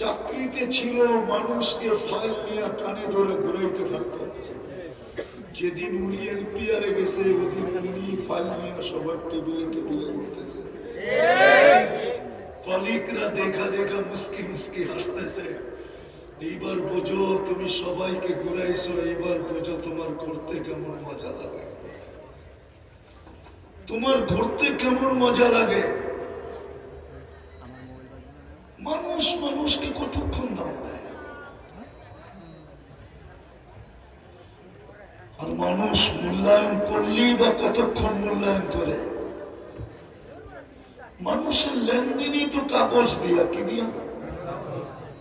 চাকরিতে ছিল, মানুষকে ফাইল নিয়ে কানে ধরে ঘুরাইতে থাকতো। যেদিন উনি এলপিআরে গেছে ওদিন উনি ফাইল নিয়ে সবার টেবিলে টেবিলে ঘুরতেছে। কলিগরা দেখা দেখা মুস্কি মুস্কি হাসতেছে। এইবার বোঝো তুমি সবাইকে ঘুরাইছো, এইবার বোঝো তোমার ঘুরতে কেমন মজা লাগে। তোমার ঘুরতে কেমন মজা লাগে। মানুষ মানুষকে কতক্ষণ দাম দেয়, আর মানুষ মূল্যায়ন করলেই বা কতক্ষণ মূল্যায়ন করে। মানুষের লেনদেনই তো কাগজ দিয়া, কি দিয়া,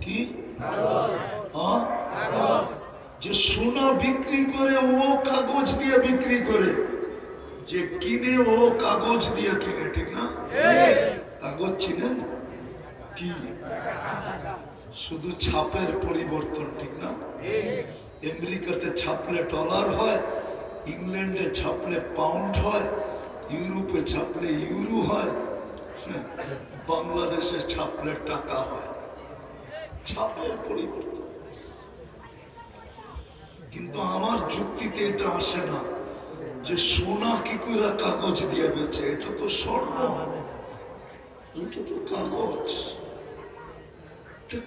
কি যে সোনা বিক্রি করে ও কাগজ দিয়ে বিক্রি করে, যে কিনে ও কাগজ দিয়ে কিনে, ঠিক না? কাগজ চিনেন কি? শুধু ছাপের পরিবর্তন, ঠিক না? আমেরিকাতে ছাপলে ডলার হয়, ইংল্যান্ডে ছাপলে পাউন্ড হয়, ইউরোপে ছাপলে ইউরো হয়, বাংলাদেশে ছাপলে টাকা হয়। ছাপের পরিবর্তন। কিন্তু আমার যুক্তিতে এটা আসে না যে সোনা কি করে কাগজ দিয়ে বেচে। এটা তো স্বর্ণ, এটা তো কাগজ।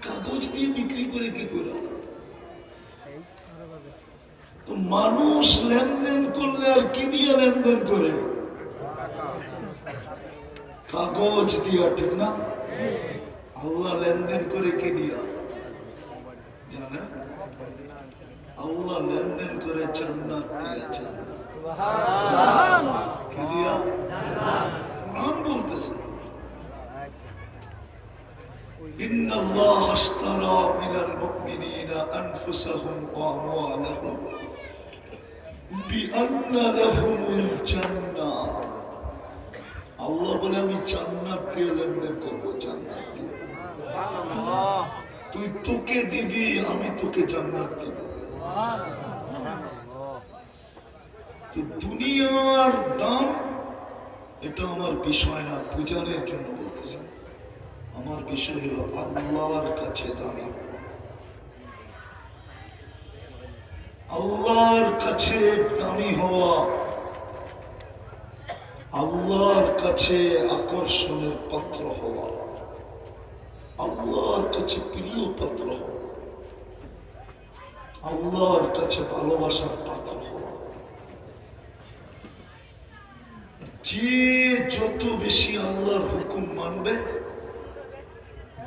কাগজ দিয়ে বিক্রি করে কি করে? তো মানুষ লেনদেন করলে আর কি দিয়ে লেনদেন করে? কাগজ দিয়া, ঠিক না? আল্লাহ লেনদেন করে কি দিয়া জানেন? আল্লাহ লেনদেন করে জান্নাত দিয়া। জান্নাত কি দিয়া? নাম বলতেছে ইন্নাল্লাহ আশতারা মিনাল মুমিনিনা আনফুসাহুম ওয়া আমওয়ালাহুম বিআন্না লাহুমুল জান্নাহ। আল্লাহ বলে আমি জান্নাত দিয়ে লেনদেন করবো। জান্নাত দিয়ে তুই তোকে দিবি, আমি তোকে জান্নাত দিব। তো দুনিয়ার দাম এটা আমার বিষয় না, পূজানের জন্য বলতেছি। আমার বিষয় হলো আল্লাহর কাছে দামি। আল্লাহর কাছে দামি হওয়া, আল্লাহর কাছে আকর্ষণের পাত্র হওয়া, আল্লাহর কাছে প্রিয় পাত্র হওয়া, আল্লাহর কাছে ভালোবাসার পাত্র হওয়া। যে যত বেশি আল্লাহর হুকুম মানবে,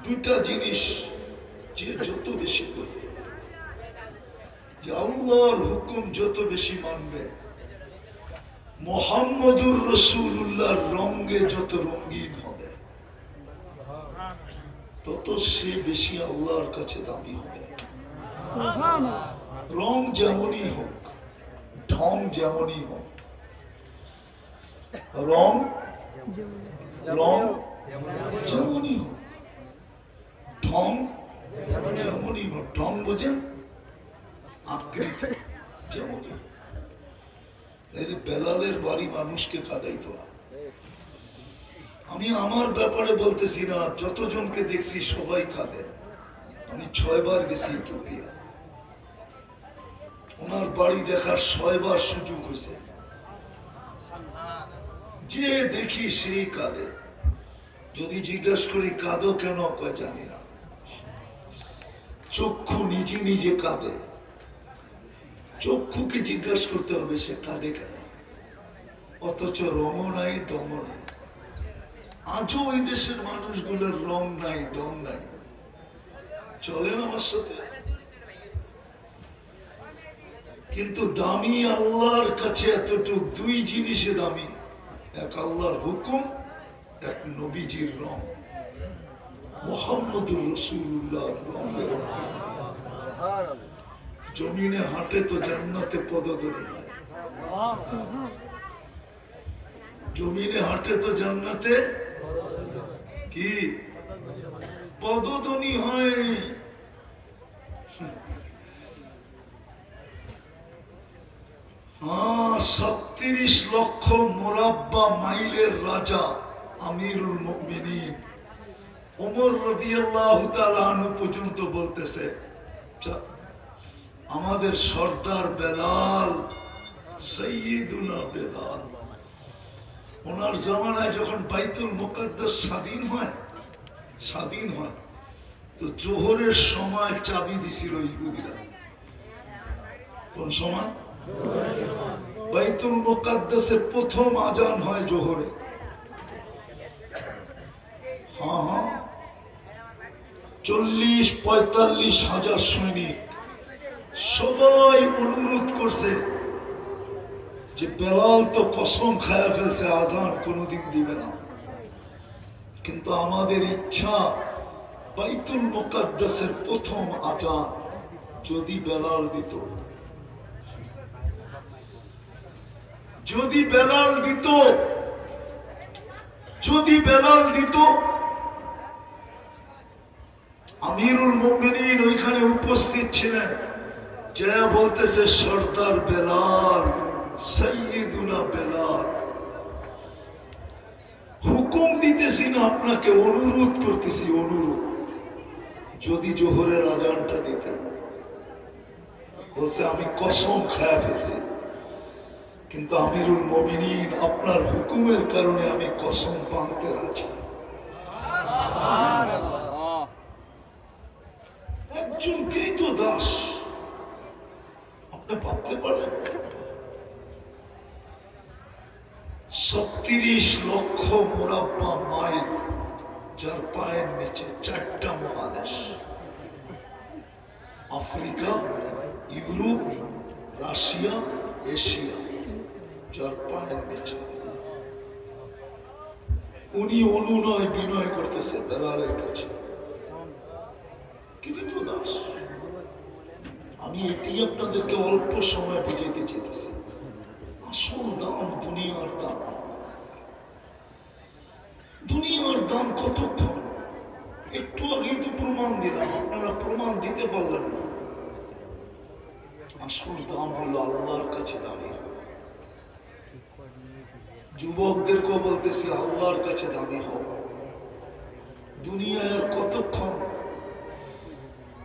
দুটা জিনিস যে যত বেশি করবে, যে আল্লাহর হুকুম যত বেশি মানবে, মুহাম্মদুর রাসূলুল্লাহর রঙে যত রঙিন হবে, তত সে বেশি আল্লাহর কাছে দামি হবে। রং যেমনই হোক, ঢং যেমনই হোক, রং যেমনই হোক, ঢং যেমনই হোক। ঢং বোঝেন? আকৃতি যেমনই হোক। বেলালের বাড়ি মানুষকে কাঁদাইতো না। আমি আমার ব্যাপারে বলতেছি না, যতজনকে দেখছি সবাই কাঁদে। আমি 6 বার গেছি ইথিওপিয়া, ওনার বাড়ি দেখার 6 বার সুযোগ হয়েছে। যে দেখি সেই কাঁদে। যদি জিজ্ঞেস করি কাঁদো কেন, কয় জানি না। চক্ষু নিজে নিজে কাঁদে। চক্ষুকে জিজ্ঞেস করতে হবে সে কাঁদে কেন, অথচ রঙও নাই, ডঙও নাই। আজও ওই দেশের মানুষগুলোর রং নাই, ডং নাই। চলেন আমার সাথে? কিন্তু দামি আল্লাহর কাছে এতটুক, দুই জিনিসে দামি। এক আল্লাহর হুকুম, এক নবীজির রং, মুহাম্মদুর রাসূলুল্লাহ। জমিনে হাঁটে তো জান্নাতে পদধূলি হয়। জমিনে হাঁটে তো জান্নাতে কি পদধ্বনি হয়। 37 লক্ষ মুরাব্বা মাইলের রাজা আমিরুল মুমিনিন ওমর রাদিয়াল্লাহু তাআলা আনহু পর্যন্ত বলতেছে আমাদের সর্দার বেলাল, সাইয়্যিদুনা বেলাল, ওনার জামানায় যখন বাইতুল মুকাদ্দাস স্বাধীন হয় তো জোহরের সময় চাবি দিছিল ইহুদিরা। কোন সময়? বাইতুল মুকাদ্দাসের প্রথম আজান হয় জোহরে। হ্যাঁ, 40-45 হাজার সৈনিক সবাই অনুরোধ করছে যে বেলাল তো কসম খায়া ফেলছে আজান কোনোদিন দিবে না, কিন্তু আমাদের ইচ্ছা বাইতুল মুকাদ্দাসের প্রথম আজান যদি বেলাল দিত, যদি বেলাল দিত আমিরুল মুমিনিন ওইখানে উপস্থিত ছিলেন, যা বলতেছে সর্দার বেলাল, সাইয়্যিদুনা বেলাল, হুকুম দিতেছি না আপনাকে, অনুরোধ করতেছি, অনুরোধ, যদি জোহরের আজানটা দিতেন। বলছে আমি কসম খায়া ফেলছি, কিন্তু আমিরুল মুমিনিন আপনার হুকুমের কারণে আমি কসম ভাঙতে রাজি। একজন কৃত দাস, আপনি ভাবতে পারেন 36 লক্ষ মুরাব্বা মাইল, যার পায়ের নিচে 4টা মহাদেশ, আফ্রিকা, ইউরোপ, রাশিয়া, এশিয়া, যার পায়ের নিচে। উনি অনুনয় বিনয় করতেছে বেলালের কাছে, কৃত দাস। আমি এটি আপনাদেরকে অল্প সময় বুঝাইতে চেয়েছি। আসল দাম দুনিয়ার দাম। দুনিয়ার দাম কতক্ষণ? একটু আগেই তো প্রমাণ দিলাম, আপনারা প্রমাণ দিতে পারলেন না। আসল দাম হলো আল্লাহর কাছে দামি। যুবকদেরকেও বলতেছি আল্লাহর কাছে দামি হও। দুনিয়ার কতক্ষণ?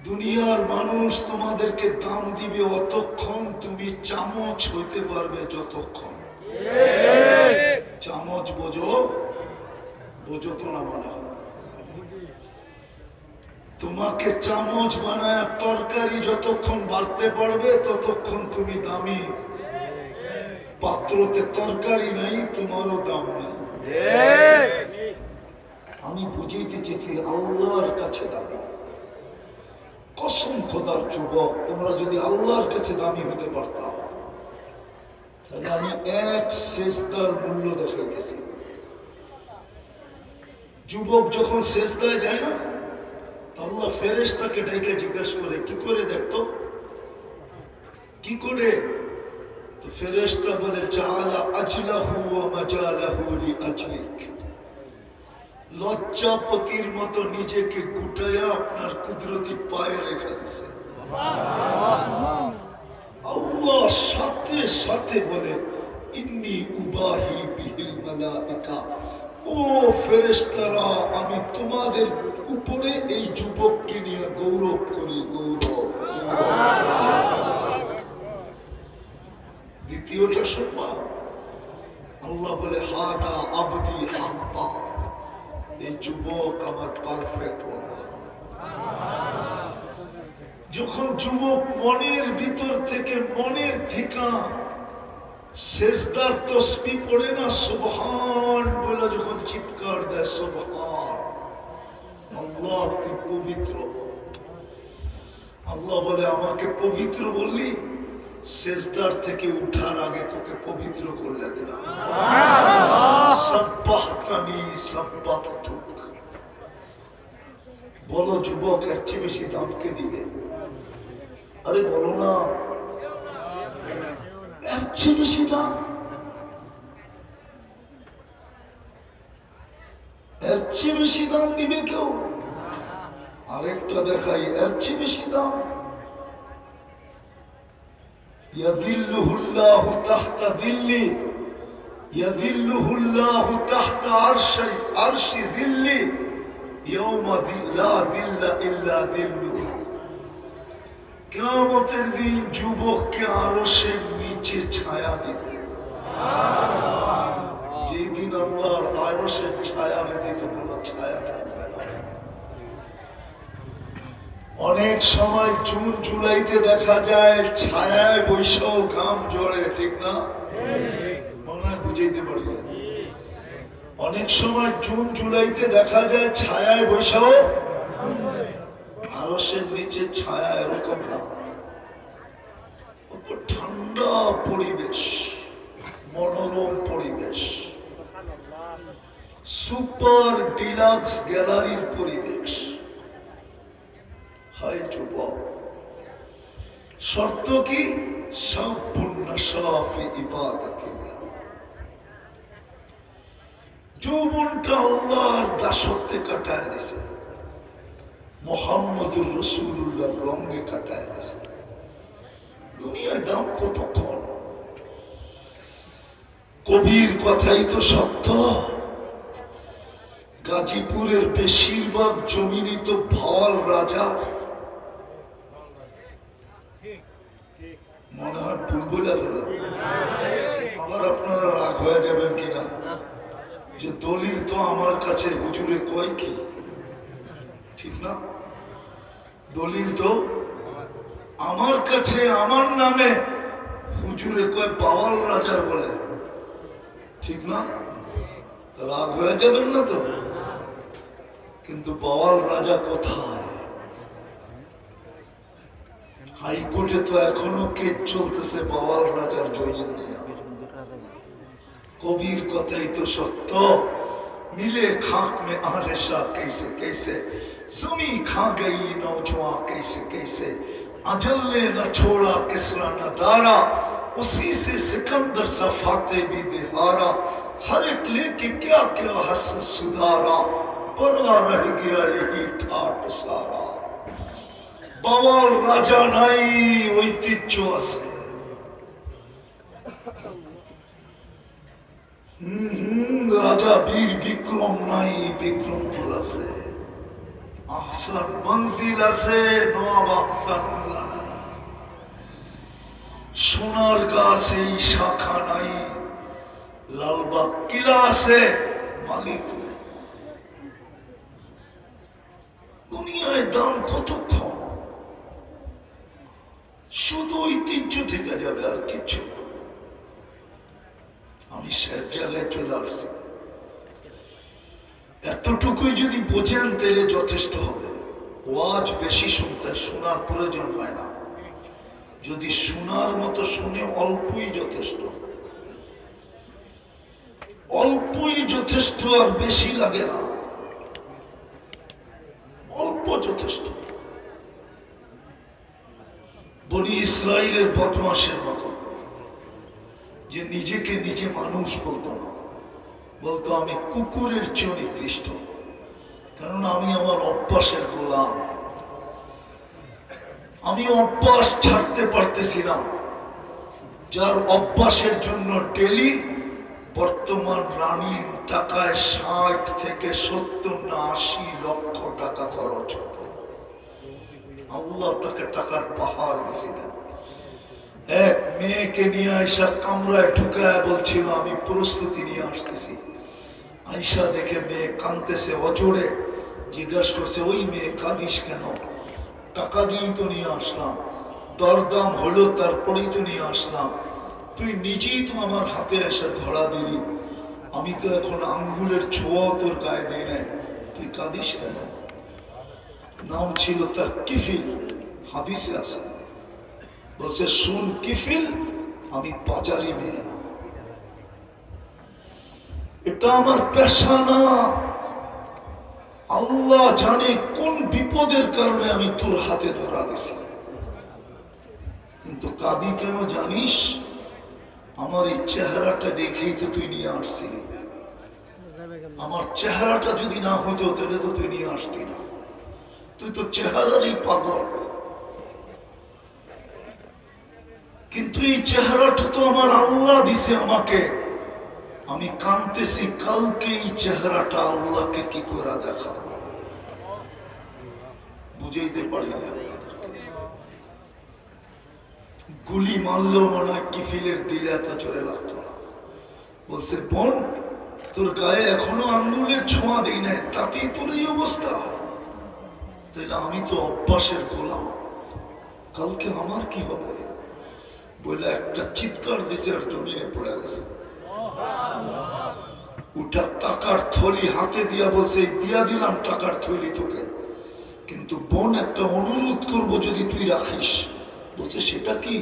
দুনিয়ার মানুষ তোমাদেরকে দাম দিবে অতক্ষণ তুমি চামচ হইতে পারবে যতক্ষণ। চামচ বোঝো তো না মনে হয়? তোমাকে চামচ বানায় তরকারি যতক্ষণ বাড়তে পারবে ততক্ষণ তুমি দামি। পাত্রতে তরকারি নাই, তোমারও দাম নাই। আমি বুঝাইতে চেয়েছি আল্লাহর কাছে দামি। কসম খোদার যুবক, তোমরা যদি আল্লাহর কাছে দামি হতে পারতাম তাহলে আমি এক সেজদার মূল্য দেখাইতেছি। যুবক যখন সেজদায় যায় না, আল্লাহ ফেরেশতাকে ডেকে জিজ্ঞাসা করে, কি করে দেখতো, কি করে? তো ফেরেশতা বলে জাআলা আজলাহু ওয়া মাজালাহু লিআজলিক। লজ্জাপতির মতো নিজেকে গুটায়া আপনার কুদরতি পায়ে রেখে দিছে। আল্লাহ সাথে সাথে বলে ইন্নী উবাহি বিহিল মালাইকা, ও ফেরেশতারা আমি তোমাদের উপরে এই যুবককে নিয়ে গৌরব করি, গৌরব। দ্বিতীয়টা সম্মান, আল্লাহ বলে হাদা আবদি হাব্বা, এই যুবক আমার পারফেক্ট বান্দা। যখন যুবক মনের ভিতর থেকে মনের থেকে সেজদার তসবিহ পড়ে না, সুবহান বলে যখন চিৎকার দেয়, সুবহান আল্লাহ তুই পবিত্র। আল্লাহ বলে আমাকে পবিত্র বললি, সেজদার থেকে উঠার আগে তোকে পবিত্র করলে দিলাম। সাব্বাহতানি সাব্বাহতুক। বলো যুবক, এর চেয়ে বেশি দাম কে দিবে? আরে বলো না, এর চেয়ে বেশি দাম, এর চেয়ে বেশি দাম দিবে কেউ? আরেকটা দেখাই, এর চেয়ে বেশি দাম। ইয়াদিল্লুহুল্লাহু তাহতা দিল্লি, ইয়াদিল্লুহুল্লাহু তাহতা আরশি জিল্লি ইয়াউমা লা দিল্লা ইল্লা দিল্লুহু। কিয়ামতের দিন যুবককে আরশের নিচে ছায়া দিবে। যেই দিন আল্লাহর আরশের ছায়া ব্যতীত কোনো ছায়া থাকবে না। অনেক সময় জুন জুলাইতে দেখা যায় ছায়ায় বৈশাখ ঘাম ঝরে, ঠিক না? মনে হয় বুঝাইতে পারি। অনেক সময় জুন জুলাইতে দেখা যায় ছায়ায় বৈশাখ, আরশের নিচে ছায়া এরকম না, ঠান্ডা পরিবেশ, মনোরম পরিবেশ, সুপার ডিলাক্স গ্যালারির পরিবেশ। হায় যুবক, শর্ত কি? সম্পূর্ণ সাফি ইবাদতিল্লাহ। যৌবনটা আল্লাহর দাসত্বে কাটায় দিছে, মুহাম্মদুর রাসূলুল্লাহর রঙে কাটায় দিছে। দুনিয়ার দাম কতক্ষণ? কবির কথাই তো সত্য। গাজীপুরের বেশিরভাগ জমিনই তো ভাওয়াল রাজা। মনে হয় ভুল বলে ফেললাম, আবার আপনারা রাগ হয়ে যাবেন কিনা, যে দলিল তো আমার কাছে হুজুরে কয় কি, ঠিক না? দলিল তো আমার কাছে, আমার নামে হুজুরে কয় বাওয়াল রাজার বলে, ঠিক না? রাগ হয়ে যাবেন না তো? কিন্তু বাওয়াল রাজা কোথায়? হাইকোর্টে তো এখনো কেস চলতেছে বাওয়াল রাজার জমিন নিয়ে। কবির কথাই তো সত্য। मिले खाक में आलिशा कैसे कैसे, जमी खा गई नौजवान कैसे कैसे, अजल ने न छोड़ा किसरा न दारा, उसी से सिकंदर सा फाते भी दिहारा, हर एक लेके क्या क्या हस सुधारा, परा रह गया यही ठाट सारा। बावल राजा नाई ঐতিহ্য আছে। রাজা বীর বিক্রম নাই, বিক্রমপুর আছে। আহসান মঞ্জিল আছে, নবাব আহসানুল্লাহ নাই। সোনার গাছ এই শাখা নাই, লালবাগ কিলা আছে, মালিক নাই। দুনিয়ায় দাম কতক্ষণ? শুধু ঐতিহ্য থেকে যাবে, আর কিছু না। আমি শেষ জায়গায় চলে আসছি। এতটুকুই যদি বোঝেন তাহলে যথেষ্ট হবে। ওয়াজ বেশি শুনতে, শোনার প্রয়োজন হয় না। যদি শোনার মতো শুনে অল্পই যথেষ্ট, অল্পই যথেষ্ট, আর বেশি লাগে না, অল্প যথেষ্ট। বনি ইসরাইলের বদমাশের মতো, যে নিজেকে নিজে মানুষ বলতো না, বলতো আমি কুকুরের চেয়ে নিকৃষ্ট, কারণ আমি আমার অভ্যাসের গোলাম। আমি অভ্যাস ছাড়তে পারতেছি না, যার অভ্যাসের জন্য ডেলি বর্তমান রানীর টাকায় 60 থেকে 70 না 80 লক্ষ টাকা খরচ হতো। আল্লাহ তাকে টাকার পাহাড় বেশি দেন। এক মেয়েকে নিয়ে আয়সা কামরায় ঢুকায় বলছিল আমি প্রস্তুতি নিয়ে আসতেছি। আয়সা দেখে মেয়ে কাঁদতেছে অজোড়ে, জিজ্ঞাসা করছে ওই মেয়ে কাঁদিস কেন? টাকা দিয়েই তো নিয়ে আসলাম, দরদাম হলো তারপরেই তো নিয়ে আসলাম, তুই নিজেই তো আমার হাতে এসে ধরা দিলি, আমি তো এখন আঙ্গুলের ছোঁয়াও তোর গায়ে দেয় নাই, তুই কাঁদিস কেন? নাম ছিল তার কিফিল, হাদিসে আছে। বলছে শুন কিফিল, আমি বাজারি মেয়ে না, এটা আমার পেশা না। আল্লাহ জানে কোন বিপদের কারণে আমি তোর হাতে ধরা দিছি, কিন্তু কাঁদি কেন জানিস? আমার এই চেহারাটা দেখেই তো তুই নিয়ে আসছিলি। আমার চেহারাটা যদি না হতো তাহলে তো তুই নিয়ে আসতি না, তুই তো চেহারারই পাগল। কিন্তু এই চেহারাটা তো আমার আল্লাহ দিছে আমাকে, আমি কাঁদতেছি কালকে এই চেহারাটা আল্লাহকে কি করে দেখাবো? বুঝাইতে পারি না আপনাদেরকে। গুলি মারলেও মনে হয় কিফিলের দিলে এত জোরে লাগতো না। বলছে বোন, তোর গায়ে এখনো আঙ্গুলের ছোঁয়া দিই নাই, তাতেই তোর এই অবস্থা। তাইলে আমি তো অভ্যাসের গোলাম, কালকে আমার কি হবে? বলে একটা চিৎকার দিছে আর জমিনে পড়ে গেছে। উঠা টাকার থলি হাতে দিয়া বলছে, দিয়া দিলাম টাকার থলি তোকে, কিন্তু বোন একটা অনুরোধ করব যদি তুই রাখিস। বলছে সেটা কি?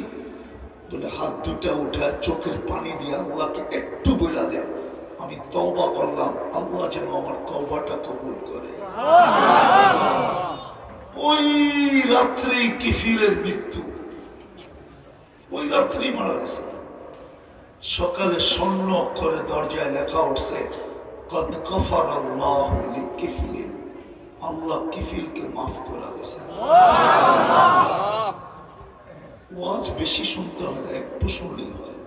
বলে হাত দুটা উঠা চোখের পানি দিয়ে আল্লাহকে একটু বলে দে, আমি তওবা করলাম, আল্লাহ যেন আমার তওবাটা কবুল করে। ওই রাত্রি কিফিলের মৃত্যু, ওই রাত্রি মারা গেছে। সকালে স্বর্ণ অক্ষরে দরজায় লেখা উঠছে, কদ গফার আল্লাহু লিকিফলিন, আল্লাহ কিফিলকে মাফ করে দিয়েছে। ওয়াজ বেশি শুনতে হয়, একটু শুনলেই হয়।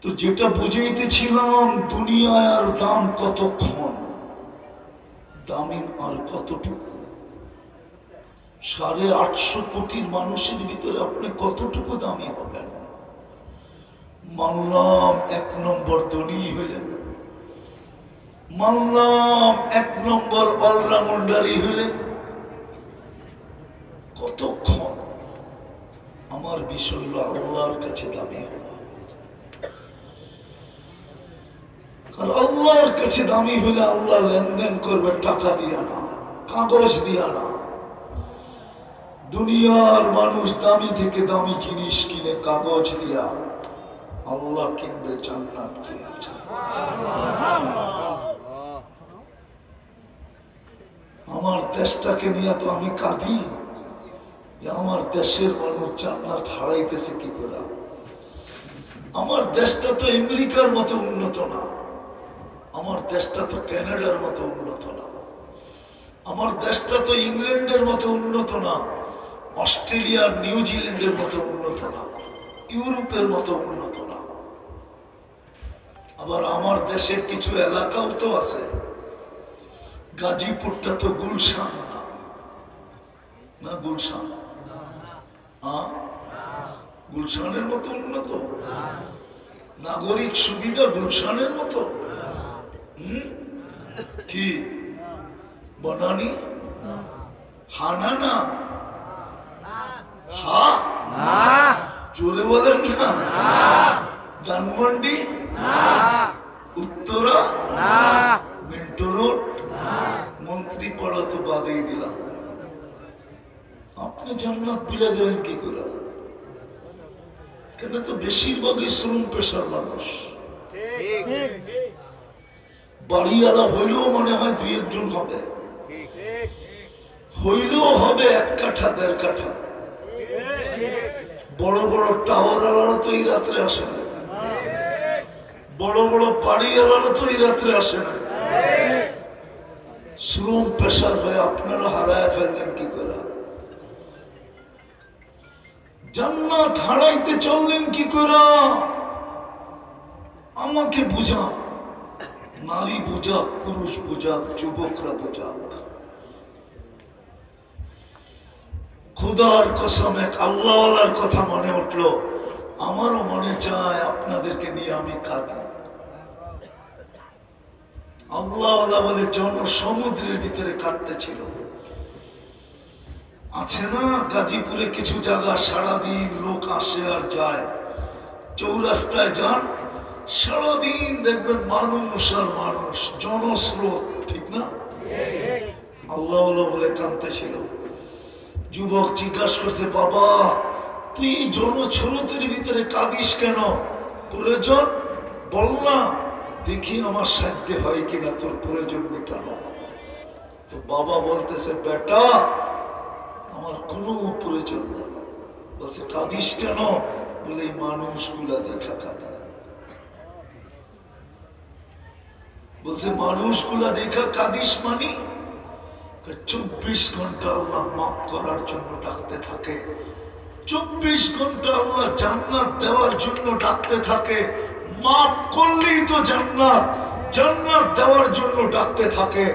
তো যেটা বুঝাইতেছিলাম, দুনিয়ায় আর দাম কতক্ষণ, দামি আর কতটুকু। 850 কোটির মানুষের ভিতরে আপনি কতটুকু দামি হবেন? মানলাম 1 নম্বর ধনী হইলেন, মানলাম 1 নম্বর অলরাউন্ডারই হইলেন, কতক্ষণ? আমার বিষয় হলো আল্লাহর কাছে দামি হওয়া। আর আল্লাহর কাছে দামি হলে আল্লাহ লেনদেন করবে টাকা দিয়া না, কাগজ দিয়া না। দুনিয়ার মানুষ দামি থেকে দামি জিনিস কিনে কাগজ দিয়া, আল্লাহ কিনবে জান্নাত দিয়া। আমার দেশটাকে নিয়ে তো আমি কাঁদি, আমার দেশের মানুষ জান্নাত হারাইতেছে কি করে। আমার দেশটা তো আমেরিকার মতো উন্নত না, আমার দেশটা তো কানাডার মতো উন্নত না, আমার দেশটা তো ইংল্যান্ডের মতো উন্নত না, অস্ট্রেলিয়ার নিউজিল্যান্ডের মতো উন্নত না, ইউরোপের মতো উন্নত না। আবার আমার দেশের কিছু এলাকাও তো আছে, গাজীপুরটা তো গুলশান না, না গুলশান, গুলশানের মতো উন্নত, নাগরিক সুবিধা গুলশানের মতো। কি বনানি? হানা না, হা জোরে বলেন না। ধানমন্ডি, উত্তরা, মিন্টো রোড, মন্ত্রী পাড়া তো বাদেই দিলাম। আপনি জান্নাত বিলে গেলেন কি করে? কেন তো বেশিরভাগই শ্রম পেশার মানুষ। বাড়িওয়ালা হইলেও মনে হয় 2-1 জন হবে, হইলেও হবে 1 কাঠা 1.5 কাঠা। বড় বড় টাওয়ারওয়ালারা তো এই রাত্রে আসে না, বড় বড় বাড়িওয়ালারা তো এই রাত্রে আসে না। শ্রম পেশার হয়ে আপনারা হারায় ফেললেন কি করে? জান্নাত হারাইতে চললেন কি করে? আমাকে বুঝান, নারী বুঝাক, পুরুষ বুঝাক, যুবকরা বুঝাক। খুদার কসম, এক আল্লাহওয়ালার কথা মনে উঠলো, আমারও মনে চায় আপনাদেরকে নিয়ে আমি কাঁদি। আল্লাহওয়ালা বলে জনসমুদ্রের ভিতরে কাঁদতেছিল। আছে না গাজীপুরে কিছু জায়গা সারাদিন লোক আসে আর যায়, চৌরাস্তায় যান, সারাদিন দেখবেন মানুষ আর মানুষ, জনস্রোত, ঠিক না? আল্লাহওয়ালা বলে কাঁদতেছিল। যুবক জিজ্ঞাসা করছে, বাবা তুই জনস্রোতের ভিতরে কাঁদিস কেন? প্রয়োজন বল না, দেখি আমার সাধ্যে হয় কিনা তোর প্রয়োজন মেটানো। তো বাবা বলতেছে, বেটা আমার কোনো প্রয়োজন নেই। বলছে কাঁদিস কেন? বলে এই মানুষগুলা দেখা কাঁদা। বলছে মানুষগুলা দেখা কাঁদিস মানে? 24 ঘন্টা আল্লাহ মাফ করার জন্য ডাকতে থাকে, 24 ঘন্টা আল্লাহ জান্নাত দেওয়ার জন্য ডাকতে থাকে। মাফ করলেই তো জান্নাত, জান্নাত দেওয়ার জন্য ডাকতে থাকে।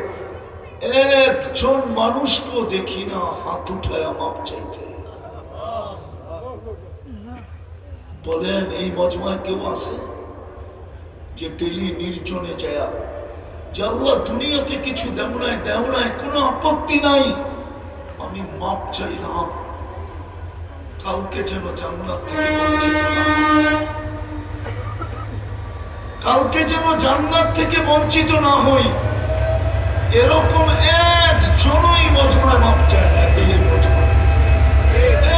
একজন মানুষকে দেখি না হাত উঠায় মাপ চাইতে। বলেন এই মজমায় কেউ আছে যে ডেলি নির্জনে যায় যে আল্লাহ দুনিয়াতে কিছু দেও নাই কোনো আপত্তি নাই, আমি মাপ চাইলাম, কালকে যেন জান্নাত থেকে বঞ্চিত না হই। এরকম একজনই মজমায় মাপ চায় না, এই মজমায়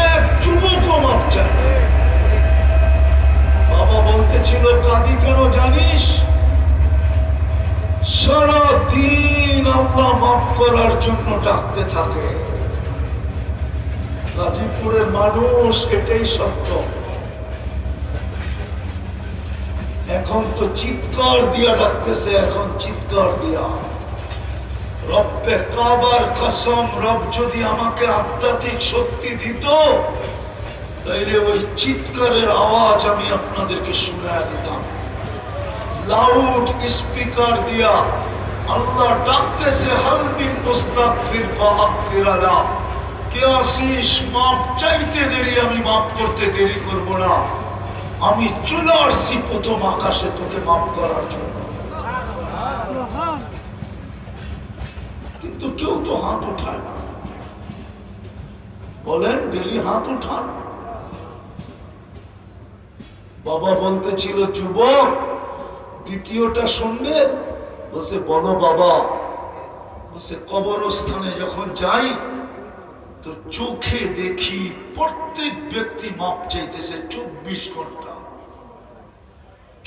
এক যুবকও মাপ চায় না। বাবা বলতেছিল কাঁদি কেন জানিস? সারা দিন আল্লাহ মাফ করার জন্য ডাকতে থাকে। গাজীপুরের মানুষ, এটাই সত্য। এখন তো চিৎকার দিয়া ডাকতেছে, এখন চিৎকার দিয়া। রব্বে কাবার কসম, রব যদি আমাকে আধ্যাত্মিক শক্তি দিত তাইলে ওই চিৎকারের আওয়াজ আমি আপনাদেরকে শোনায় দিতাম। লাউড স্পিকার দিয়া আল্লাহ ডাকতেছে, হাল মিন মুস্তাগফির ফাগফির লা। কে আসিস মাপ চাইতে দেরি, আমি মাপ করতে দেরি করব না। আমি চলে আসছি প্রথম আকাশে তোকে মাপ করার জন্য। কিন্তু কেউ তো হাত উঠায় না। বলেন ডেলি হাত উঠান। বাবা বলতেছিল যুবক দ্বিতীয়টা শুনবে? বলছে বলো বাবা। বলছে কবরস্থানে যখন যাই তো চোখে দেখি প্রত্যেক ব্যক্তি মাপ চাইতেছে 24 ঘন্টা।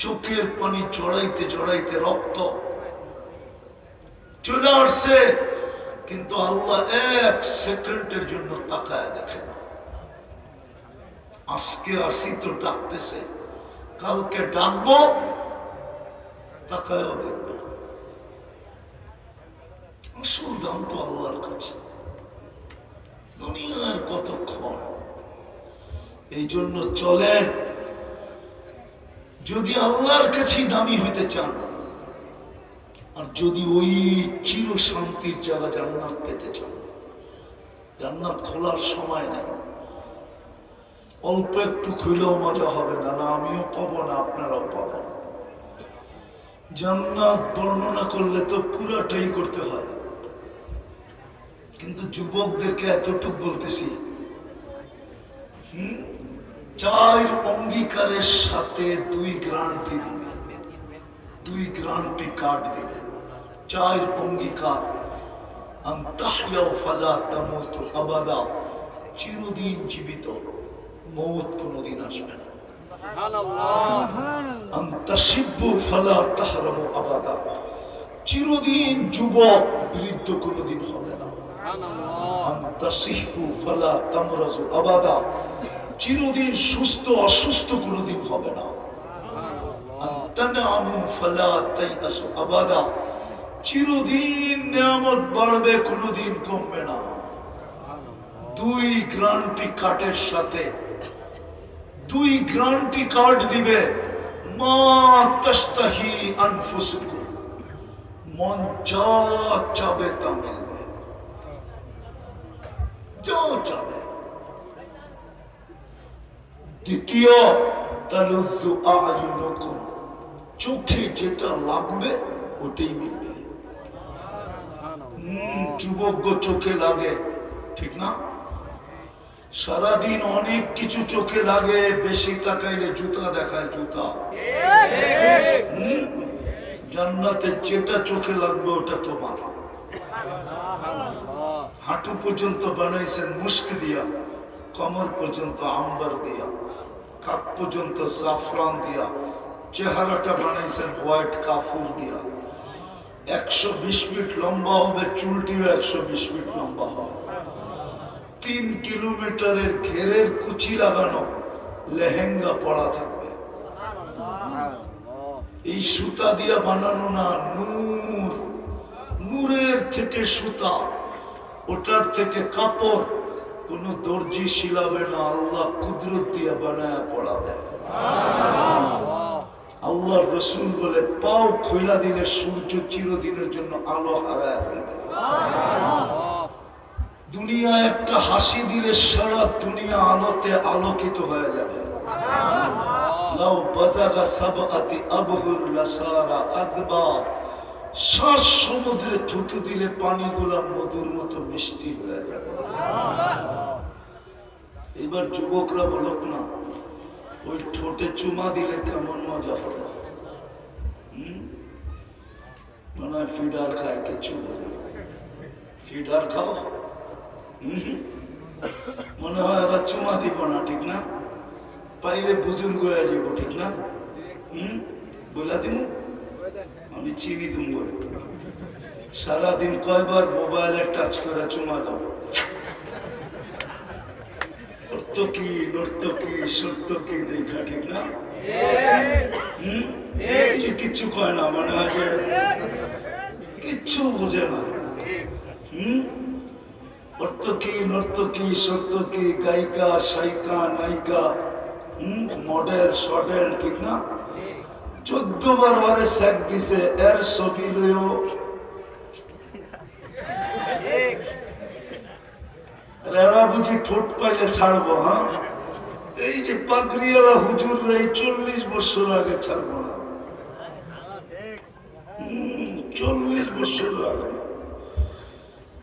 চোখের পানি জড়াইতে জড়াইতে রক্ত চলে আসছে, কিন্তু আল্লাহ 1 সেকেন্ডের জন্য তাকায় দেখে না। আজকে আসি তো ডাকতেছে, কালকে ডাকবো তাকায়ও দেখবে না। আসল দাম তো আল্লাহর কাছে। দুনিয়ার কতক্ষণ। এই জন্য চলেন, যদি আল্লাহর কাছে দামি হইতে চান, আর যদি ওই চির শান্তির জায়গা জান্নাত পেতে চান, জান্নাত খোলার সময় নেই। অল্প একটু খুলেও মজা হবে না, না আমিও পাবো না আপনারাও পাবেন। জান্নাত বর্ণনা করলে তো পুরাটাই করতে হয়, কিন্তু যুবকদেরকে এতটুকু বলতেছি, 4 অঙ্গীকারের সাথে 2 গ্যারান্টি দিবে, 2 গ্যারান্টি কার্ড দিবে। 4 অঙ্গীকার। আন তাহইয়াউ ফালা তামুতু আবাদা, চিরদিন জীবিত, মওত কোনদিন আসবে না। সুবহানাল্লাহ। আন তাশিব্বু ফালা তাহরামু আবাদা, চিরদিন যুবক, বৃদ্ধ কোনদিন হবে না। সুবহানাল্লাহ। আন তাসিহু ফালা তামরাজু আবাদা, চিরদিন সুস্থ অসুস্থ কোনদিন হবে না। সুবহানাল্লাহ। আন তানআমু ফালা তাইয়াসু আবাদা, চিরদিন নিয়ামত বাড়বে কোনদিন কমবে না। 2 গ্যারান্টি কার্ডের সাথে 2 গ্যারান্টি কার্ড দিবে। মা তাশতাহি আনফুসুকুম, মন যা চাবে তা মিলবে, যা চাবে। দ্বিতীয়, তালুদ্দু আ'য়ুনুকুম, চোখে যেটা লাগবে ওটাই মিলবে। যুবক চোখে লাগে, ঠিক না? সারাদিন অনেক কিছু চোখে লাগে, বেশি তাকাইলে জুতা দেখায় জুতা। জান্নাতে যেটা চোখে লাগবে ওটা তোমার। হাঁটু পর্যন্ত বানাইছেন মুস্ক দিয়া, কমর পর্যন্ত আম্বার দিয়া, কাক পর্যন্ত জাফরান দিয়া, চেহারাটা বানাইছেন হোয়াইট কাফুর দিয়া। 120 ফিট লম্বা হবে, চুলটিও 120 ফিট লম্বা হবে। 3 কিলোমিটারের ঘেরের কুচি লাগানো লেহেঙ্গা পরা থাকবে। এই সুতা দিয়া বানানো না, নূর, নূরের থেকে সুতা, ওটার থেকে কাপড়। কোন দর্জি শিলাবে না, আল্লাহ কুদরত দিয়া বানায় পড়াবে। আল্লাহর রাসূল বলে পাও খোলা দিলে সূর্য চিরদিনের জন্য আলো হারায় ফেলবে। দুনিয়া একটা হাসি দিলে সারা দুনিয়া আলোতে আলোকিত হয়ে যাবে। লাউ বাজাগা সাবআতি আবহুর লাসারা আদবা, সাত সমুদ্রে থুতু দিলে পানিগুলা মধুর মতো মিষ্টি হয়ে যাবে। এবার যুবকরা বলুক না, ওই ঠোঁটে চুমা দিলে কেমন মজা হবে? মনে হয় ফিডার খায়, কিছু ফিডার খাও, মনে হয় ওরা চুমা দিব না, ঠিক না? পাইলে বুজুর্গ হয়ে যাব, ঠিক না? বলা দিব, আমি চিনি তুমি বলে সারাদিন কয়বার মোবাইলে টাচ করে চুমা দাও। কি নর্তকী সত্যকি দেখা, ঠিক না? কিচ্ছু কয় না, মনে হয় যে কিচ্ছু বোঝে না। অর্থকি নর্তকী সত্যকি গায়িকা সাইকা নায়িকা মডেল শডেল, ঠিক না? 14 বার ওরে স্যাক দিছে, এর ছবি লইও এরা বুঝি ঠোঁট পাইলে ছাড়বো। হ্যাঁ, এই যে পাগড়িওয়ালা হুজুর 40 বছর আগে ছাড়বো না, 40 বছর আগে,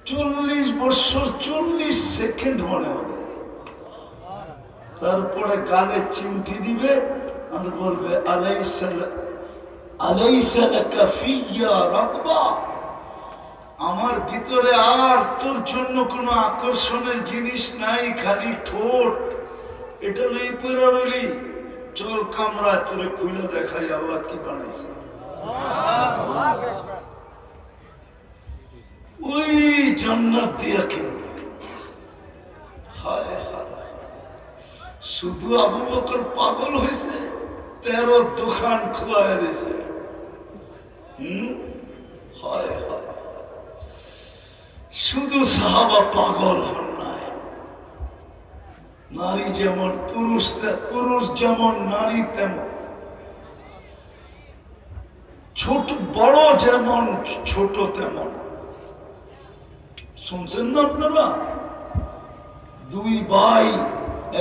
40 বছর 40 সেকেন্ড মনে হবে। তারপরে গালে চিমটি দিবে আর বলবে আলাইসা লাকা ফিয়া রাগবা, আমার ভিতরে আর তোর জন্য কোনো আকর্ষণের জিনিস নাই, খালি ঠোঁট। এটা লই পড়া রইলি, চল কামরা তোরে খুলে দেখাই আল্লাহ কি বানাইছে। ওই জান্নাত দিয়া কিনবে। হায় হায়, শুধু আবু বকর পাগল হয়েছে, 13 দোকান খোয়া দিয়েছে। হায় হায়, শুধু সাহাবা পাগল হন নাই। নারী যেমন পুরুষ, পুরুষ যেমন নারী তেমন, ছোট বড় যেমন ছোট তেমন। শুনছেন না আপনারা? 2 ভাই,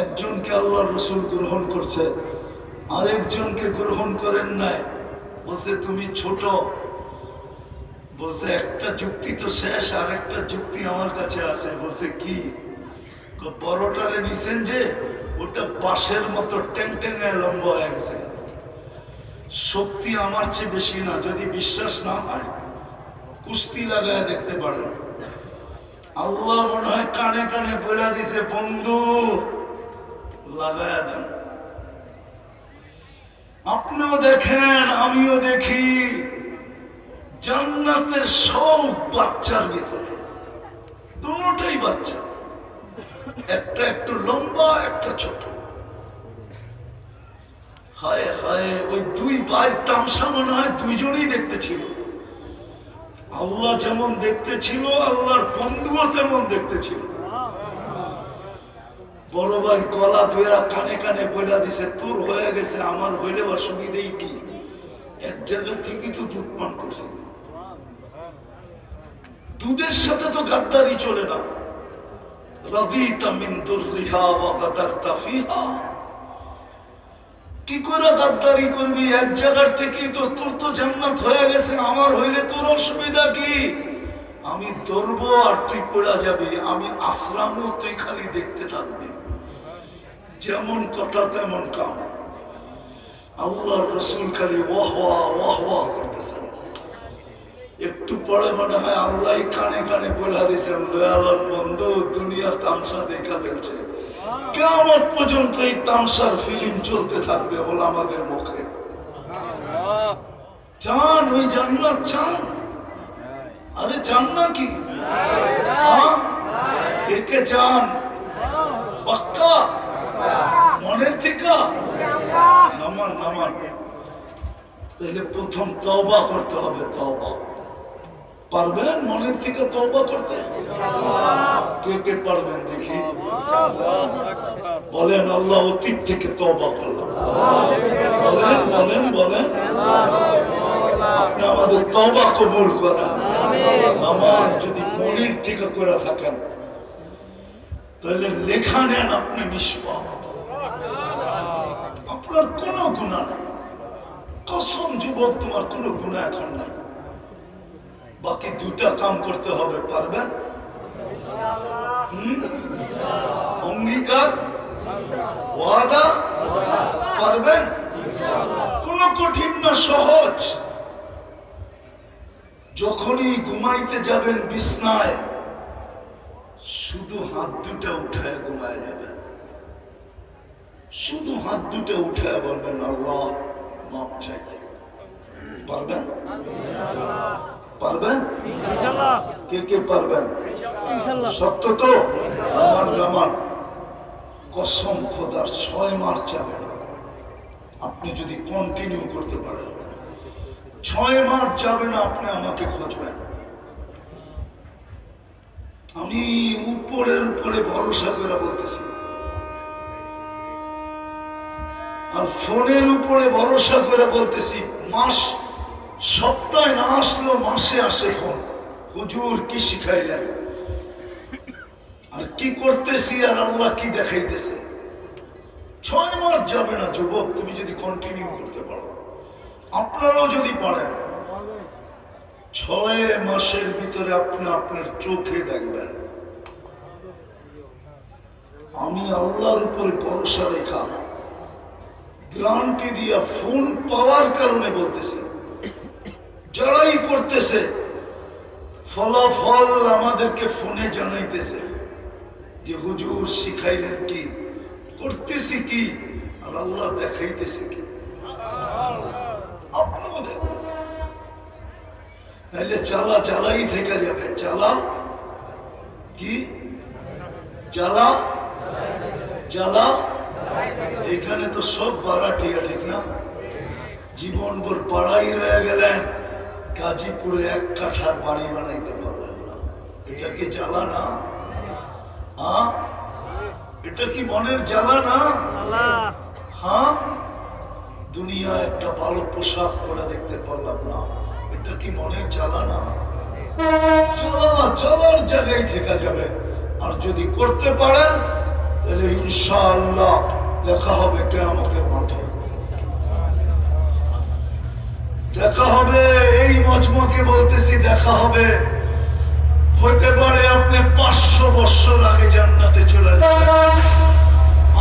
একজনকে আল্লাহ রসুল গ্রহণ করছে, আরেকজনকে গ্রহণ করেন নাই। বলছে তুমি ছোট। বলছে একটা যুক্তি তো শেষ, আর একটা যুক্তি আমার কাছে আছে। বলছে কি? বড়টারে নিছেন যে ওটা বাঁশের মতো ট্যাং ট্যাঙায় লম্বা হয়ে গেছে, শক্তি আমার চেয়ে বেশি না। যদি বিশ্বাস না হয় কুস্তি লাগায় দেখতে পারেন। আল্লাহ মনে হয় কানে কানে বলে দিছে, বন্ধু লাগায় দেন। আপনিও দেখেন, আমিও দেখি, জান্নাতের সব বাচ্চার ভিতরে দুটোই বাচ্চা, একটা একটু লম্বা, একটা ছোট। হায় হায়, ওই 2 ভাইয়ের তামসা মনে হয় 2জনই দেখতে ছিল। আল্লাহ যেমন দেখতে ছিল, আল্লাহর বন্ধুও তেমন দেখতে ছিল। বড় ভাই গলা ধুয়া কানে কানে বইলা দিছে, তোর হয়ে গেছে, আমার হইলে অসুবিধেই কি? এক জায়গা থেকে তো দুধ পান করছি, দুধের সাথে তো গাদ্দারি চলে না। রাদিতা মিন দুররিহা ওয়া গাদারতা ফিহা, কি করে গাদ্দারি করবি? এক জায়গার থেকে তো তোর তো জান্নাত হয়ে গেছে, আমার হইলে তোর অসুবিধা কি? আমি ধরবো আর তুই পড়া যাবি, আমি আসলামও, তুই খালি দেখতে থাকবি। যেমন কথা তেমন কাম। আল্লাহর রাসূল খালি ওয়াহ ওয়াহ ওয়াহ ওয়াহ করতেছেন। একটু পরে মনে হয় আল্লাহ কানে কানে বলে দিয়েছেন, আল্লাহর বন্ধু দুনিয়ার তামসা দেখা ফেলছে, কিয়ামত পর্যন্ত এই তামসার ফিল্ম চলতে থাকবে বলে আমাদের মুখে। চান ওই জান্নাত চান? আরে চান না কি? কে চান? পাক্কা মনের থেকে? নামান নামান। তাহলে প্রথম তওবা করতে হবে। তওবা পারবেন মনের থেকে তওবা করতে? কে কে পারবেন দেখি? বলেন আল্লাহ অতীত থেকে তওবা করলাম। বলেন বলেন বলেন, আপনি আমাদের তওবা কবুল করেন। আমার যদি মনের থেকে করে থাকেন, তাহলে লেখা নেন আপনি নিষ্পাপ, আপনার কোনো গুনাহ নাই। কসম যুবক, তোমার কোনো গুনাহ এখন নাই। বাকি দুটা কাম করতে হবে, পারবেন? অঙ্গীকার, ওয়াদা, পারবেন? কোনো কঠিন না, সহজ। যখনই ঘুমাইতে যাবেন বিছনায়, শুধু হাত দুটা উঠায় ঘুমায় যাবেন, শুধু হাত দুটা উঠায় বলবেন আল্লাহ মাপ চাই। পারবেন? পারবেন? কে কে পারবেন? সত্য তো? আমার কসম খোদার 6 মাস যাবে না, আপনি যদি কন্টিনিউ করতে পারেন। 6 মাস যাবে না, আপনি আমাকে খুঁজবেন। আমি উপরের উপরে ভরসা করে বলতেছি, আর ফোনের উপরে ভরসা করে বলতেছি। মাস সপ্তাহে না আসলো, মাসে আসে ফোন, হুজুর কি শিখাইলেন, আর কি করতেছি, আর আল্লাহ কি দেখাইতেছে। 6 মাস যাবে না যুবক, তুমি যদি কন্টিনিউ করতে পারো। আপনারাও যদি পারেন, 6 মাসের ভিতরে আপনি আপনার চোখে দেখবেন। আমি আল্লাহর উপরে ভরসা রেখা গ্যারান্টি দিয়া ফোন পাওয়ার কারণে বলতেছি, যারাই করতেছে ফলাফল আমাদেরকে ফোনে জানাইতেছে যে হুজুর শিখাইলেন কি, করতেছি কি, আর আল্লাহ দেখাইতেছে কি। আপনিও দেখবেন, নাহলে জ্বালা জ্বালাই থেকে যাবে। জ্বালা কি? জ্বালা জ্বালা। এখানে তো সব বারাটিয়া, ঠিক না? জীবন ভর পাড়াই রয়ে গেলেন, গাজীপুরে 1 কাঠার বাড়ি বানাইতে পারলেন না। এটা কি জ্বালা না? এটা কি মনের জ্বালা না? হ্যাঁ, দুনিয়া একটা ভালো পোশাক পরে দেখতে পারলাম না, এটা কি মনের জ্বালা না? জ্বালার জায়গায় থেকে যাবে। আর যদি করতে পারেন, তাহলে ইনশাআল্লাহ দেখা হবে কিয়ামতের মাঠে, দেখা হবে। এই মজমাকে বলতেছি, দেখা হবে। হতে পারে আপনি 500 বছর আগে জান্নাতে চলে যাবেন।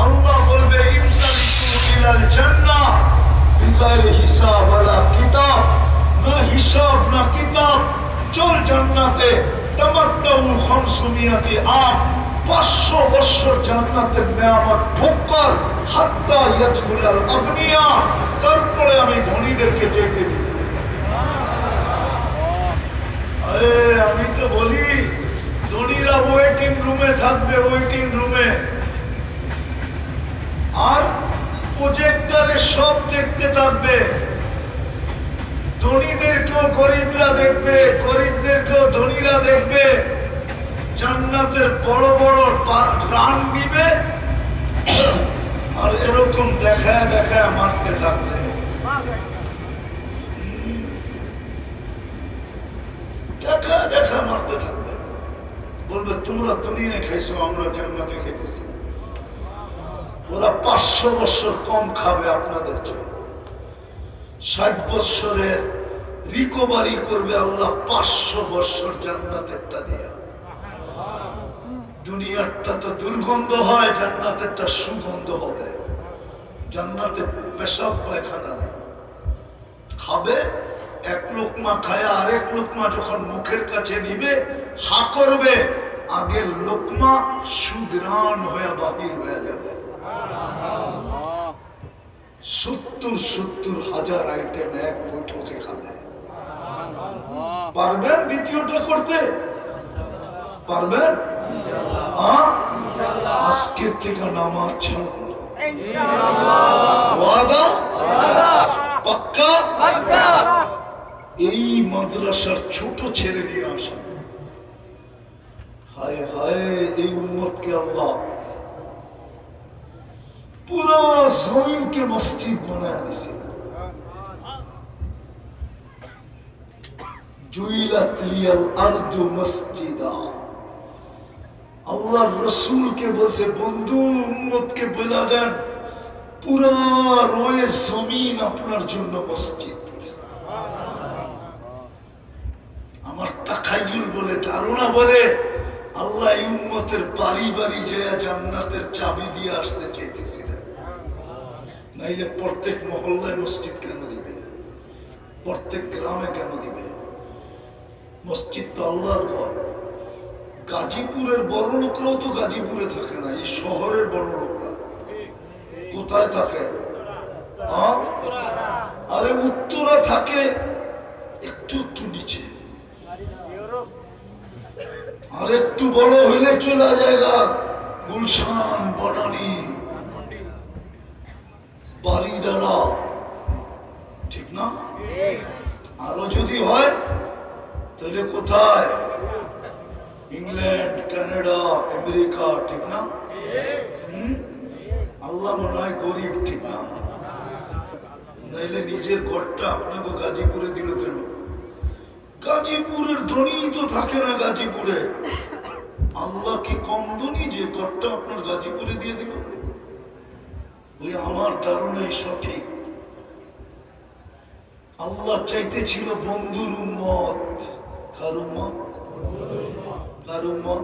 আল্লাহ বলবে ইনসালিকু ইলাল জান্নাহ বিগাইরি হিসাব ওয়ালা কিতাব, না হিসাব না কিতাব, চল জান্নাতে। তামাত্তাউ 500 আম, 500 বছর জান্নাতের নেয়ামত ভোগ কর, হাত্তা ইয়াদখুলাল আগনিয়া, তারপরে আমি ধনীদেরকে যেতে দিই। আমি তো বলি, ধনীরা ওয়েটিং রুমে থাকবে, ওয়েটিং রুমে, আর প্রজেক্টরে সব দেখতে থাকবে। ধনীদেরকেও গরিবরা দেখবে, গরিবদেরকেও ধনীরা দেখবে। জান্নাতের বড় বড় রান নিবে, আর এরকম দেখায় দেখায় মারতে থাকবে। দেখা দেখা মারতে থাকবে, বলবে তোমরা দুনিয়ায় খাইছো, আমরা জান্নাতে খাইতেছি। ওরা 500 বছর কম খাবে আপনাদের চেয়ে। 60 বছরের রিকভারি করবে আল্লাহ 500 বছর জান্নাতেরটা দিয়া। দুনিয়ারটা তো দুর্গন্ধ হয়, জান্নাতেরটা সুগন্ধ হবে। জান্নাতে পেশাব পায়খানা নেই, খাবে। 1 লোকমা খায় আরেক লোকমা যখন মুখের কাছে নিবে, হা করবে, আগের লোকমা সুগ্রাণ হয়ে বাহির হয়ে যাবে। 70 হাজার আইটেম এক বৈঠকে খাবে। পারবেন দ্বিতীয়টা করতে? পারবেন? আজকের থেকে নামাজ ছাড়বো, ওয়াদা পাক্কা। এই মাদ্রাসার ছোট ছেলে নিয়ে আসা। হায় হায়, এই উম্মতকে আল্লাহ পুরা জমিনকে মসজিদ বানায় দিছে। জুইলাত লিয়াল আরদু মসজিদা। আল্লাহর রাসূলকে বলছে, বন্ধু উম্মতকে বলে দেন পুরা রয়ে জমিন আপনার জন্য মসজিদ। আমার তাখাইয়ুল বলে, ধারণা বলে, আল্লাহ এই উম্মতের বাড়ি বাড়ি যেয়ে জান্নাতের চাবি দিয়ে আসতে চাইতেছিলেন। নাইলে প্রত্যেক মহল্লায় মসজিদ কেন দিবে? প্রত্যেক গ্রামে কেন দিবে? মসজিদ তো আল্লাহর ঘর। গাজীপুরের বড় লোকরাও তো গাজীপুরে থাকে না, এই শহরের বড় লোকরা কোথায় থাকে? আরে উত্তরা থাকে একটু একটু নিচে, আর একটু বড় হইলে চলে জায়গা গুলশান, বনানী, বারিদারা, ঠিক না? আরো যদি হয় তাহলে কোথায়? ইংল্যান্ড, কানাডা, আমেরিকা, ঠিক না? আল্লাহ মনে হয় গরিব, ঠিক না? নাইলে নিজের ঘরটা আপনাকে গাজীপুরে দিল কেন? গাজীপুরের ধনী তো থাকে না গাজীপুরে। আল্লাহ কি কম ধনী যে ঘরটা আপনার গাজীপুরে দিয়ে দিল? ওই আমার ধারণাই সঠিক। আল্লাহ চাইতেছিল বন্ধুর উম্মত। কার উম্মত? কার উম্মত?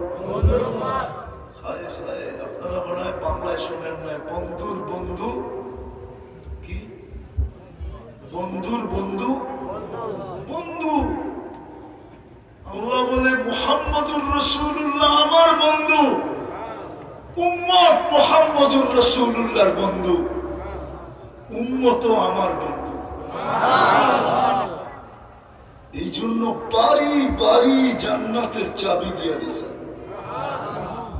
হায় হায়, আপনারা মনে হয় বাংলায় শোনেন না। বন্ধুর বন্ধু কি? বন্ধুর বন্ধু বন্ধু। আল্লাহ বলে মুহাম্মদুর রাসূলুল্লাহ আমার বন্ধু, উম্মত মুহাম্মদুর রাসূলুল্লাহর বন্ধু, উম্মত আমার বন্ধু। এই জন্য বাড়ি বাড়ি জান্নাতের চাবি দিয়ে দিয়েছেন।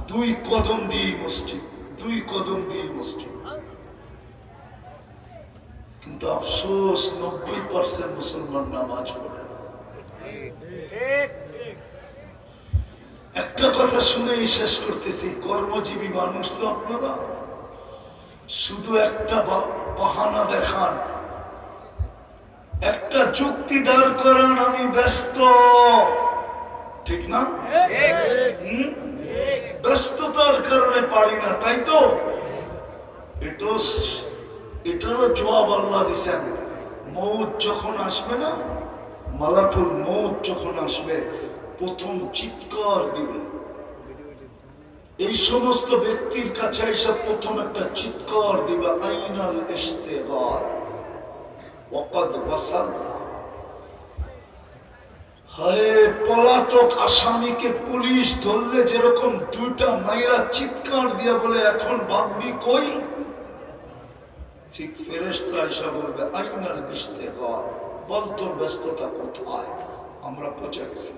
2 কদম দিয়ে মসজিদ, 2 কদম দিয়ে মসজিদ। কিন্তু আফসোস 90% মুসলমান নামাজ পড়ে না। একটা কথা শুনেই শেষ করতেছি, কর্মজীবী মানুষ তো আপনারা, শুধু একটা বাহানা দেখান, একটা যুক্তি দাঁড় করান, আমি ব্যস্ত, ঠিক না? ব্যস্ততার কারণে পারি না, তাই তো? এটারও জবাব আল্লাহ দিছেন। মৌত যখন আসবে না, মালাকুল মৌত যখন আসবে, প্রথম চিৎকার দিবে। এই সমস্ত ব্যক্তির কাছে এসে প্রথম একটা চিৎকার দিবে, আইনাল ইশতিগাল ওয়াকাদ ওয়াসালনা। হায়, পলাতক আসামিকে পুলিশ ধরলে যেরকম 2টা মাইরা চিৎকার দিয়া বলে এখন ভাববি কই, ঠিক ফেরেশতা এসে বলবে আইনাল ইশতিগাল, বল তোর ব্যস্ততা কোথায়, আমরা পৌঁছে গেছি।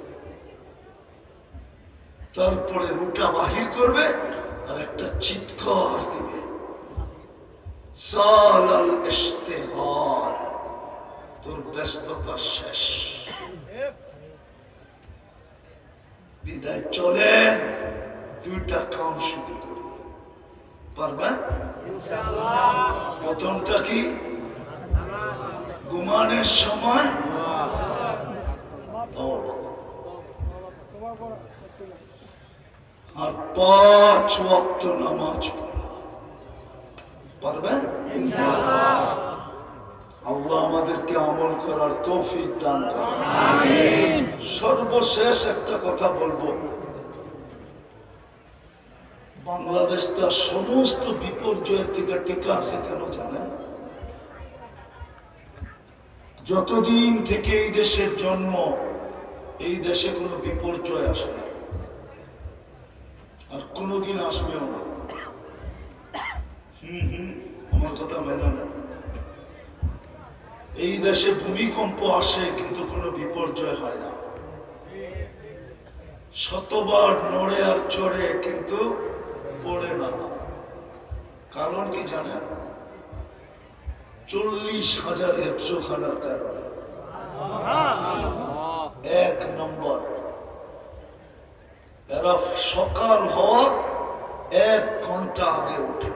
তারপরে রুটা বাহির করবে আর একটা চিৎকার দিবে, সালাল ইশতিগাল, তোর ব্যস্ততা শেষ। বিদায়, চলেন 2টা কাম শুরু করি। পারবেন? প্রথমটা কি? ঘুমানোর সময় আর 5 ওয়াক্ত নামাজ পড়া। পারবেন? আল্লাহ আমাদেরকে আমল করার তৌফিক দান করুন। আমিন। সর্বশেষ একটা কথা বলবো, বাংলাদেশটা সমস্ত বিপর্যয়ের থেকে টিকে আছে কেন জানেন? যতদিন থেকে এই দেশের জন্ম, এই দেশে কোনো বিপর্যয় আসে না, আর কোনোদিন আসবেও না। আমার কথা মেনে না। এই দেশে ভূমিকম্প আসে কিন্তু কোনো বিপর্যয় হয় না। শতবার নড়ে আর চড়ে কিন্তু পড়ে না। কারণ কি জানেন? 40,000 হেফজোখানার কারণে। 1 নম্বর, এরা সকাল হওয়ার 1 ঘন্টা আগে উঠে,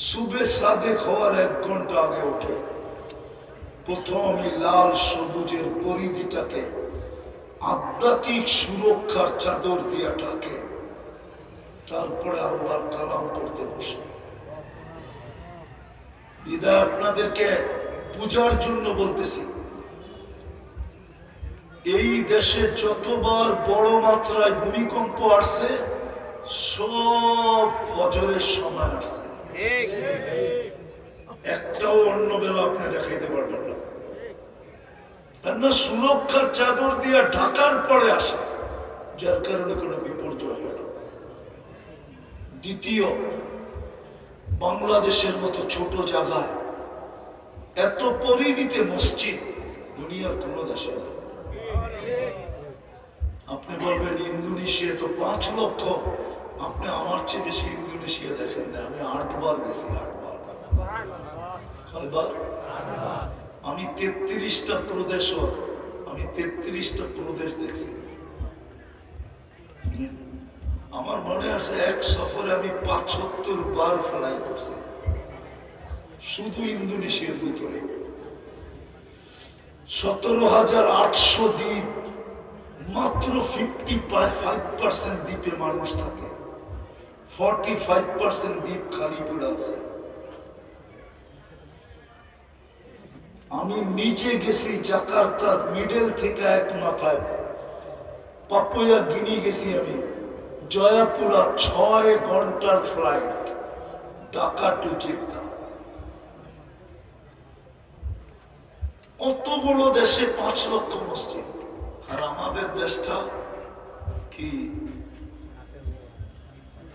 সুবে সাদেক হওয়ার 1 ঘন্টা আগে উঠে, প্রথম এই লাল সবুজের পরিধিটাকে আধ্যাত্মিক সুরক্ষার চাদর দিয়ে ঢাকে, তারপরে আল্লাহর কালাম পড়তে বসে। বিদায় আপনাদেরকে পূজার জন্য বলতেছি, এই দেশে যতবার বড় মাত্রায় ভূমিকম্প আসছে সব ফজরের সময় আসছে, একটাও অন্য বেলা আপনি দেখাইতে পারবেন না, কেননা সুরক্ষার চাদর দিয়ে ঢাকার পরে আসে, যার কারণে কোনো বিপর্যয় হয় না। দ্বিতীয়, বাংলাদেশের মতো ছোট জায়গায় এত পরিধিতে মসজিদ দুনিয়ার কোন দেশে নেই। আপনি বলবেন ইন্দোনেশিয়া তো 5 লক্ষ, আপনি আমার চেয়ে বেশি ইন্দোনেশিয়া দেখেন না, আমি 8 বার বেশি, 8 বার। কয়বার? আমি 33টা প্রদেশ, আমি 33টা প্রদেশ দেখছি। আমার মনে আছে এক সফরে আমি 75 বার ফ্লাই করছি, শুধু ইন্দোনেশিয়ার ভিতরে। 17,800 দ্বীপ, মাত্র 55% দ্বীপে মানুষ থাকে, 45% দ্বীপ খালি পড়ে আছে। আমি নিজে গেছি জাকার্তার মিডল থেকে এক মাথায় পাপুয়া গিনি গেছি, আমি জয়াপুরা 6 ঘন্টার ফ্লাইট, ঢাকা টু জেদ্দা। অত বড় দেশে 5 লক্ষ মসজিদ, আর আমাদের দেশটা কি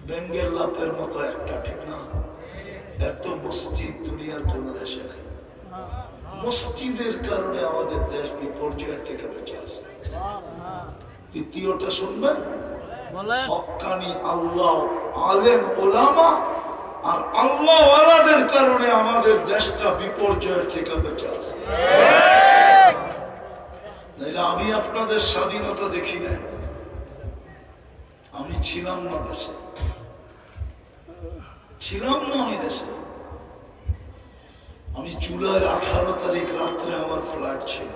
বেঙ্গের লাপের মতো একটা, ঠিক না? এত মসজিদ দুনিয়ার কোন দেশে নেই। মসজিদের কারণে আমাদের দেশ বিপর্যয়ের থেকে বেঁচে আছে। তৃতীয়টা শুনবেন, হক্কানি আল্লাহ আলেম ওলামা আর আল্লাহ ওয়ালাদের কারণে আমাদের দেশটা বিপর্যয়ের থেকে বেঁচে আছে। আমি আপনাদের স্বাধীনতা দেখি না, আমি ছিলাম না দেশে, ছিলাম না আমি দেশে। আমি জুলাইয়ের 18 তারিখ রাত্রে আমার ফ্লাইট ছিল,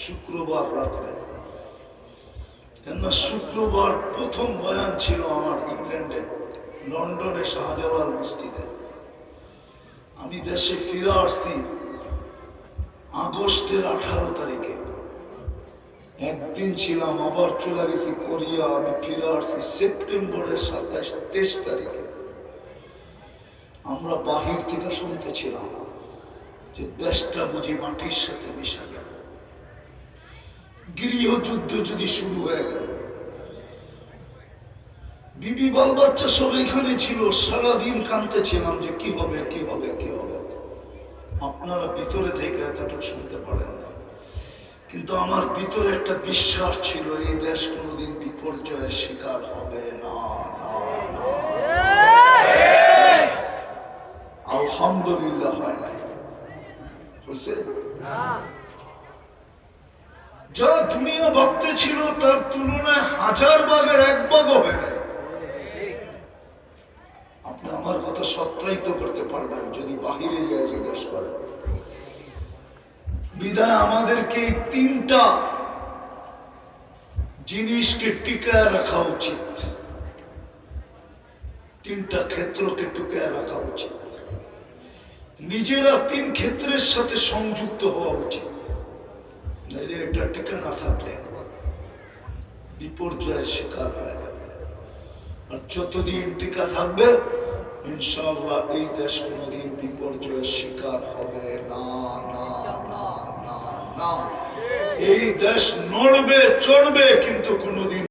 শুক্রবার রাত্রে, কেননা শুক্রবার প্রথম বয়ান ছিল আমার ইংল্যান্ডে, লন্ডনে শাহজালাল মসজিদে। আমি দেশে ফিরে আসছি আগস্টের 18 তারিখে, একদিন ছিলাম, আবার চলে গেছি কোরিয়া। আমি ফিরে আসছি সেপ্টেম্বরের 23 তারিখে। আমরা বাহির থেকে শুনতেছিলাম যে দেশটা বুঝি মাটির সাথে মিশা গেল, গৃহযুদ্ধ যদি শুরু হয়ে গেল। বিবি বাল বাচ্চা সব এখানে ছিল, সারাদিন কাঁদতেছিলাম যে কি হবে কি হবে কি হবে। আপনারা ভিতরে থেকে এতটুকু শুনতে পারেন না, কিন্তু আমার ভিতরে একটা বিশ্বাস ছিল এই দেশ কোনোদিন বিপর্যয়ের শিকার হবে না। আলহামদুলিল্লাহ হয় নাই, বুঝছে? যা দুনিয়া ভাবতে ছিল তার তুলনায় 1000 ভাগের 1 ভাগ হবে না। আপনি আমার কথা সত্যায়িত করতে পারবেন যদি বাহিরে গিয়ে জিজ্ঞেস করেন। বিধায় আমাদেরকে 3টা জিনিসকে টিকায় রাখা উচিত, 3টা ক্ষেত্রকে টিকায় রাখা উচিত। নিজেরা 3 ক্ষেত্রের সাথে সংযুক্ত হওয়া উচিত, নাইলে এটা টিকা না থাকলে বিপর্যয়ের শিকার হয়ে যাবে। আর যতদিন টিকা থাকবে ইনশাআল্লাহ এই দেশ কোনোদিন বিপর্যয়ের শিকার হবে না। এই দেশ নড়বে চড়বে, কিন্তু কোনোদিন